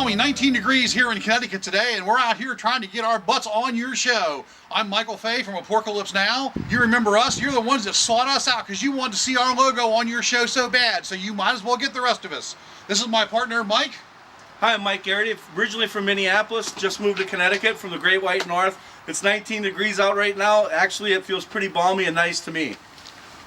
only 19 degrees here in Connecticut today, and we're out here trying to get our butts on your show. I'm Michael Fay from Aporkalypse Now. You remember us, you're the ones that sought us out because you wanted to see our logo on your show so bad, so you might as well get the rest of us. This is my partner, Mike. Hi, I'm Mike Garrity, originally from Minneapolis, just moved to Connecticut from the Great White North. It's 19 degrees out right now. Actually, it feels pretty balmy and nice to me.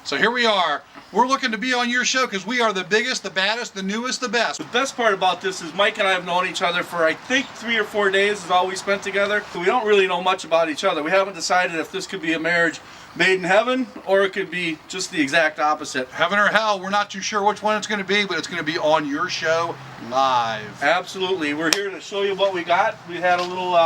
So here we are. We're looking to be on your show because we are the biggest, the baddest, the newest, the best. The best part about this is Mike and I have known each other for I think 3 or 4 days is all we spent together. So we don't really know much about each other. We haven't decided if this could be a marriage made in heaven or it could be just the exact opposite. Heaven or hell, we're not too sure which one it's going to be, but it's going to be on your show live. Absolutely. We're here to show you what we got. We had a little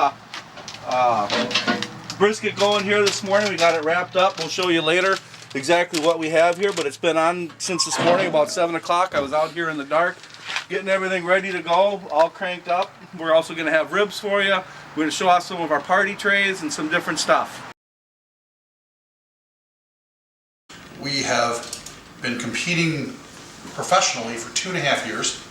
brisket going here this morning. We got it wrapped up. We'll show you later exactly what we have here, but it's been on since this morning about 7 o'clock. I was out here in the dark getting everything ready to go, all cranked up. We're also going to have ribs for you. We're going to show off some of our party trays and some different stuff. We have been competing professionally for 2.5 years.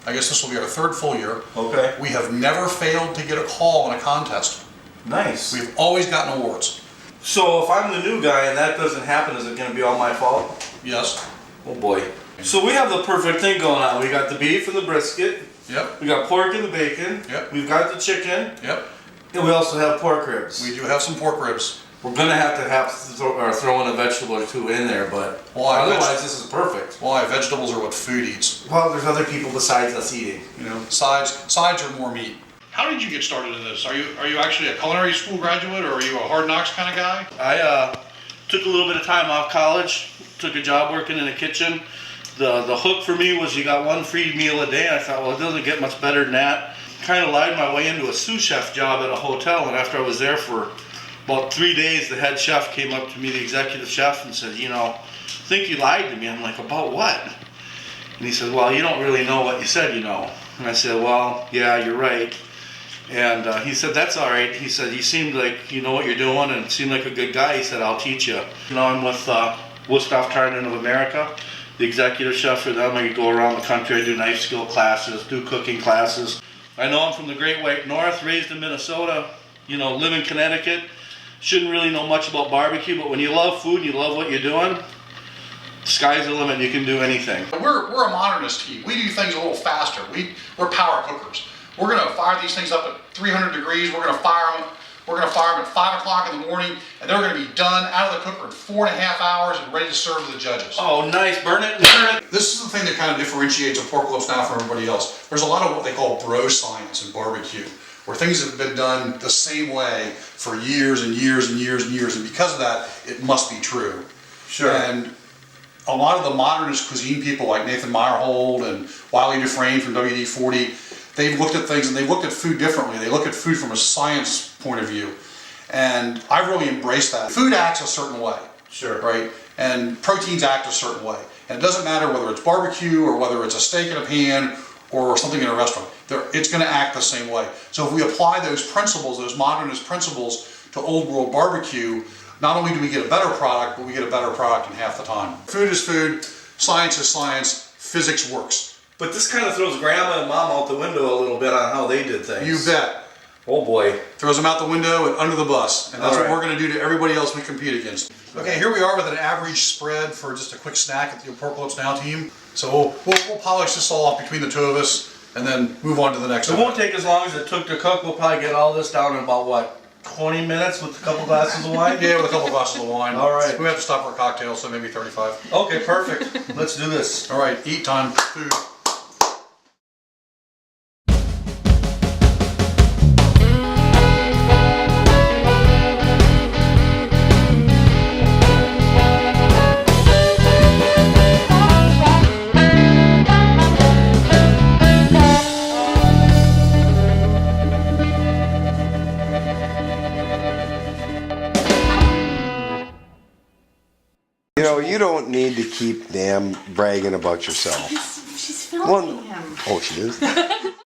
I guess this will be our 3rd full year. Okay. We have never failed to get a call in a contest. Nice. We've always gotten awards. So if I'm the new guy and that doesn't happen, is it going to be all my fault? Yes. Oh boy. So we have the perfect thing going on. We got the beef and the brisket. Yep. We got pork and the bacon. Yep. We've got the chicken. Yep. And we also have pork ribs. We do have some pork ribs. We're going to have throw in a vegetable or two in there, but otherwise this is perfect. Why? Vegetables are what food eats. Well, there's other people besides us eating. You know, sides are more meat. How did you get started in this? Are you actually a culinary school graduate, or are you a hard knocks kind of guy? I took a little bit of time off college, took a job working in a kitchen. The hook for me was you got one free meal a day, and I thought, well, it doesn't get much better than that. Kind of lied my way into a sous chef job at a hotel, and after I was there for about 3 days, the head chef came up to me, the executive chef, and said, you know, I think you lied to me. I'm like, about what? And he said, well, you don't really know what you said you know. And I said, well, yeah, you're right. And he said, that's all right. He said, you seemed like you know what you're doing and seemed like a good guy. He said, I'll teach you. You know, I'm with Wusthof Trident of America, the executive chef for them. I go around the country. I do knife skill classes, do cooking classes. I know I'm from the Great White North, raised in Minnesota, you know, live in Connecticut. Shouldn't really know much about barbecue, but when you love food and you love what you're doing, sky's the limit. You can do anything. We're a modernist team. We do things a little faster. We're power cookers. We're going to fire these things up at 300 degrees. We're going to fire them. We're going to fire them at 5 o'clock in the morning, and they're going to be done out of the cooker in 4.5 hours and ready to serve to the judges. Oh, nice. Burn it. Burn it. This is the thing that kind of differentiates Aporkalypse Now from everybody else. There's a lot of what they call bro science in barbecue, where things have been done the same way for years and years and years and years, and because of that, it must be true. Sure. And a lot of the modernist cuisine people like Nathan Meyerhold and Wiley Dufresne from WD-40, they've looked at things and they've looked at food differently. They look at food from a science point of view. And I've really embraced that. Food acts a certain way. Sure. Right? And proteins act a certain way. And it doesn't matter whether it's barbecue or whether it's a steak in a pan or something in a restaurant. It's going to act the same way. So if we apply those principles, those modernist principles to old world barbecue, not only do we get a better product, but we get a better product in half the time. Food is food, science is science, physics works. But this kind of throws grandma and mom out the window a little bit on how they did things. You bet. Oh boy. Throws them out the window and under the bus. And that's All what right. we're going to do to everybody else we compete against. Okay, here we are with an average spread for just a quick snack at the Aporkalypse Now team. So we'll polish this all off between the two of us and then move on to the next one. It won't take as long as it took to cook. We'll probably get all this down in about, what, 20 minutes with a couple glasses of wine? Yeah, with a couple glasses of wine. All right. We have to stop for a cocktail, so maybe 35. Okay, perfect. Let's do this. All right, eat time, food. You know, you don't need to keep damn bragging about yourself. She's filming him. Oh, she is?